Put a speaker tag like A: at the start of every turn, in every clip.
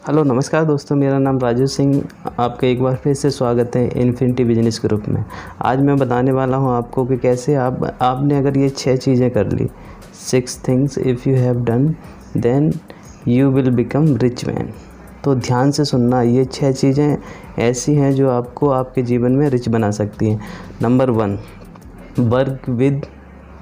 A: Hello नमस्कार दोस्तों, मेरा नाम राजू सिंह। आपका एक बार फिर से स्वागत है इन्फिनिटी बिजनेस ग्रुप में। आज मैं बताने वाला हूं आपको कि कैसे आपने अगर ये 6 चीज़ें कर ली, 6 things if you have done then you will become rich man. तो ध्यान से सुनना, ये 6 चीज़ें ऐसी हैं जो आपको आपके जीवन में रिच बना सकती हैं। नंबर 1, वर्क विद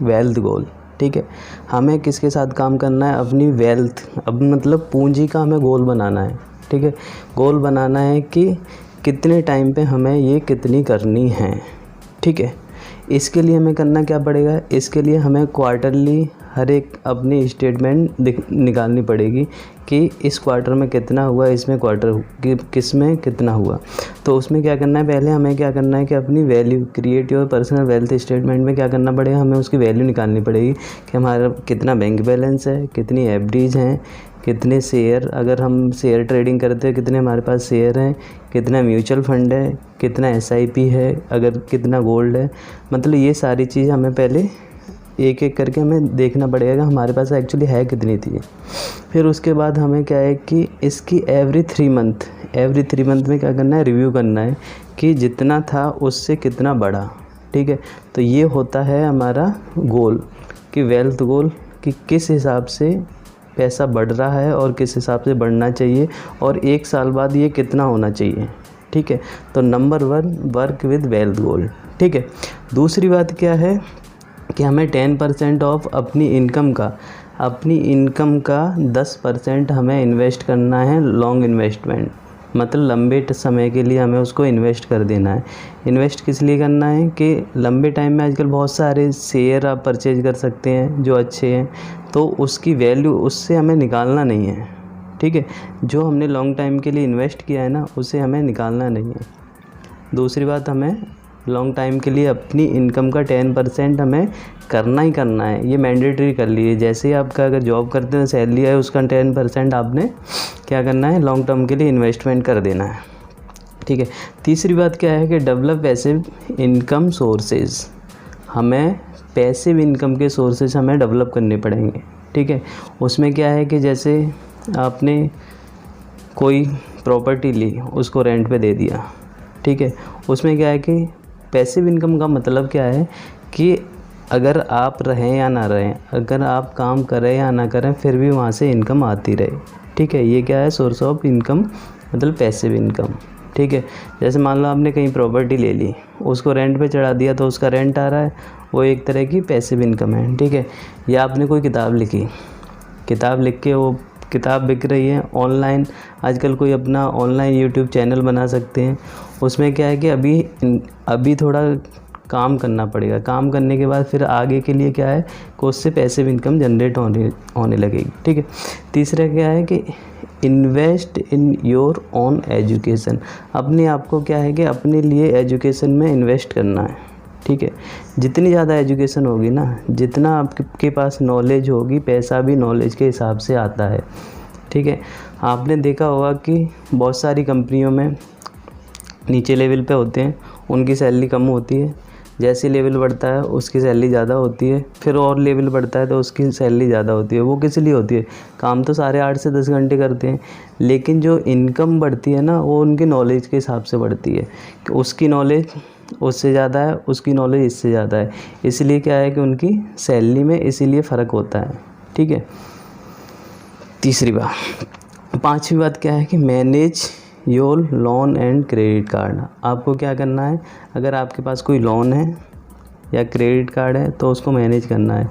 A: वेल्थ गोल। ठीक है, हमें किसके साथ काम करना है? अपनी वेल्थ, अब मतलब पूंजी का हमें गोल बनाना है। ठीक है, गोल बनाना है कि कितने टाइम पे हमें ये कितनी करनी है। ठीक है, इसके लिए हमें करना क्या पड़ेगा? इसके लिए हमें क्वार्टरली हर एक अपनी स्टेटमेंट निकालनी पड़ेगी कि इस क्वार्टर में कितना हुआ, इसमें किस में कितना हुआ। तो उसमें क्या करना है, पहले हमें क्या करना है कि अपनी value, create your personal wealth statement में क्या करना पड़ेगा, हमें उसकी वैल्यू निकालनी पड़ेगी कि हमारा कितना बैंक बैलेंस है, कितनी एफडीज हैं, कितने शेयर, अगर हम शेयर ट्रेडिंग करते हैं कितने हमारे पास शेयर हैं, कितना म्यूचुअल फंड है, कितना एसआईपी है, अगर कितना गोल्ड है। मतलब ये सारी चीज़ हमें पहले एक एक करके हमें देखना पड़ेगा हमारे पास एक्चुअली है कितनी थी। फिर उसके बाद हमें क्या है कि इसकी एवरी 3 मंथ में क्या करना है, रिव्यू करना है कि जितना था उससे कितना बढ़ा। ठीक है, तो ये होता है हमारा गोल कि वेल्थ गोल, कि किस हिसाब से पैसा बढ़ रहा है और किस हिसाब से बढ़ना चाहिए और 1 साल बाद ये कितना होना चाहिए। ठीक है, तो नंबर 1, वर्क विद वेल्थ गोल। ठीक है, दूसरी बात क्या है कि हमें 10% ऑफ अपनी इनकम का 10% हमें इन्वेस्ट करना है, लॉन्ग इन्वेस्टमेंट, मतलब लंबे समय के लिए हमें उसको इन्वेस्ट कर देना है। इन्वेस्ट किस लिए करना है कि लंबे टाइम में आजकल बहुत सारे शेयर आप परचेज कर सकते हैं जो अच्छे हैं, तो उसकी वैल्यू उससे हमें निकालना नहीं है। ठीक है, जो हमने लॉन्ग टाइम के लिए इन्वेस्ट किया है ना, उसे हमें निकालना नहीं है। दूसरी बात, हमें लॉन्ग टाइम के लिए अपनी इनकम का 10% हमें करना ही करना है, ये मैंडेटरी कर लिए। जैसे ही आपका अगर जॉब करते हैं सैलरी है, उसका 10% आपने क्या करना है, लॉन्ग टर्म के लिए इन्वेस्टमेंट कर देना है। ठीक है, तीसरी बात क्या है कि डेवलप पैसिव इनकम सोर्सेज, हमें पैसिव इनकम के सोर्सेज हमें डेवलप करने पड़ेंगे। ठीक है, उसमें क्या है कि जैसे आपने कोई प्रॉपर्टी ली, उसको रेंट पे दे दिया। ठीक है, उसमें क्या है कि पैसिव इनकम का मतलब क्या है कि अगर आप रहें या ना रहें, अगर आप काम करें या ना करें, फिर भी वहाँ से इनकम आती रहे। ठीक है, ये क्या है, सोर्स ऑफ इनकम, मतलब पैसिव इनकम। ठीक है, जैसे मान लो आपने कहीं प्रॉपर्टी ले ली, उसको रेंट पे चढ़ा दिया, तो उसका रेंट आ रहा है, वो एक तरह की पैसिव इनकम है। ठीक है, या आपने कोई किताब लिखी, किताब लिख के वो किताब बिक रही है ऑनलाइन, आजकल कोई अपना ऑनलाइन यूट्यूब चैनल बना सकते हैं। उसमें क्या है कि अभी थोड़ा काम करना पड़ेगा, काम करने के बाद फिर आगे के लिए क्या है कि उससे पैसिव इनकम जनरेट होने लगेगी। ठीक है, तीसरा क्या है कि invest in your own education, अपने आप को क्या है कि अपने लिए एजुकेशन में इन्वेस्ट करना है। ठीक है, जितनी ज़्यादा एजुकेशन होगी ना, जितना आपके पास नॉलेज होगी, पैसा भी नॉलेज के हिसाब से आता है। ठीक है, आपने देखा होगा कि बहुत सारी कंपनियों में नीचे लेवल पे होते हैं, उनकी सैलरी कम होती है, जैसे लेवल बढ़ता है उसकी सैलरी ज़्यादा होती है, फिर और लेवल बढ़ता है तो उसकी सैलरी ज़्यादा होती है। वो किस लिए होती है? काम तो सारे 8 से 10 घंटे करते हैं, लेकिन जो इनकम बढ़ती है ना, वो उनके नॉलेज के हिसाब से बढ़ती है कि उसकी नॉलेज उससे ज़्यादा है, उसकी नॉलेज इससे ज़्यादा है, इसलिए क्या है कि उनकी सैलरी में इसीलिए फ़र्क होता है। ठीक है, तीसरी बात, पांचवी बात क्या है कि manage your loan and credit card. आपको क्या करना है, अगर आपके पास कोई लोन है या क्रेडिट कार्ड है तो उसको मैनेज करना है।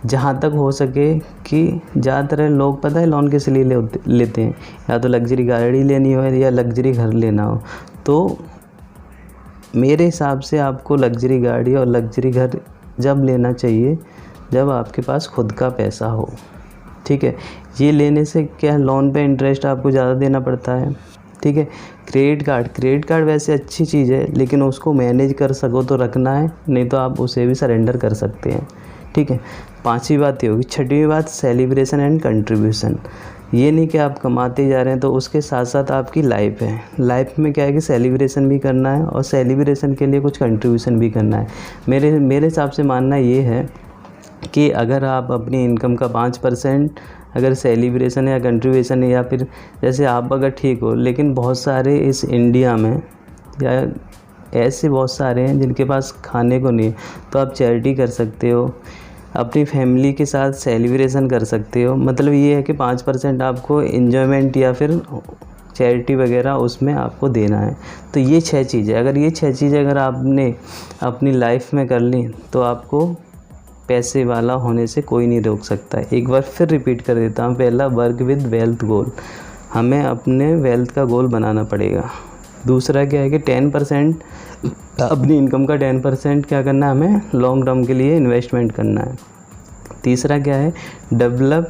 A: जहाँ तक हो सके कि ज़्यादातर लोग, पता है लोन किस लिए लेते हैं, या तो लग्जरी गाड़ी लेनी हो या लग्जरी घर लेना हो। तो मेरे हिसाब से आपको लग्जरी गाड़ी और लग्जरी घर जब लेना चाहिए जब आपके पास खुद का पैसा हो। ठीक है, ये लेने से क्या, लोन पे इंटरेस्ट आपको ज़्यादा देना पड़ता है। ठीक है, क्रेडिट कार्ड वैसे अच्छी चीज़ है, लेकिन उसको मैनेज कर सको तो रखना है, नहीं तो आप उसे भी सरेंडर कर सकते हैं। ठीक है, पांचवी बात ये होगी। छठवीं बात, सेलिब्रेशन एंड कंट्रीब्यूशन। ये नहीं कि आप कमाते जा रहे हैं तो उसके साथ साथ आपकी लाइफ है, लाइफ में क्या है कि सेलिब्रेशन भी करना है और सेलिब्रेशन के लिए कुछ कंट्रीब्यूशन भी करना है। मेरे हिसाब से मानना ये है कि अगर आप अपनी इनकम का 5% अगर सेलिब्रेशन या कंट्रीब्यूशन, या फिर जैसे आप अगर ठीक हो, लेकिन बहुत सारे इस इंडिया में या ऐसे बहुत सारे हैं जिनके पास खाने को नहीं, तो आप चैरिटी कर सकते हो, अपनी फैमिली के साथ सेलिब्रेशन कर सकते हो। मतलब ये है कि 5% आपको इन्जॉयमेंट या फिर चैरिटी वगैरह उसमें आपको देना है। तो ये 6 चीज़ें, अगर ये 6 चीज़ें अगर आपने अपनी लाइफ में कर ली तो आपको पैसे वाला होने से कोई नहीं रोक सकता है। एक बार फिर रिपीट कर देता हूँ, पहला वर्क विद वेल्थ गोल, हमें अपने वेल्थ का गोल बनाना पड़ेगा। दूसरा क्या है कि 10% अपनी इनकम का 10% क्या करना है, हमें लॉन्ग टर्म के लिए इन्वेस्टमेंट करना है। तीसरा क्या है, develop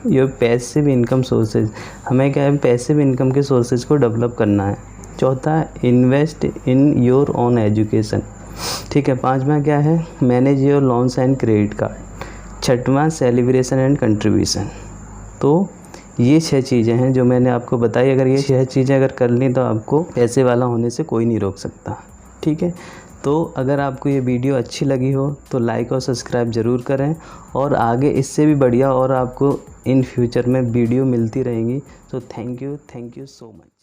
A: your passive income sources, हमें क्या है पैसिव इनकम के सोर्सेज को डेवलप करना है। चौथा, invest in your own education, ठीक है। पांचवा क्या है, manage your loans and credit card. छठवां, सेलिब्रेशन एंड कंट्रीब्यूशन। तो ये 6 चीज़ें हैं जो मैंने आपको बताई। अगर ये 6 चीज़ें अगर कर ली तो आपको पैसे वाला होने से कोई नहीं रोक सकता, ठीक है। तो अगर आपको ये वीडियो अच्छी लगी हो तो लाइक और सब्सक्राइब ज़रूर करें, और आगे इससे भी बढ़िया और आपको इन फ्यूचर में वीडियो मिलती रहेंगी। तो थैंक यू सो मच।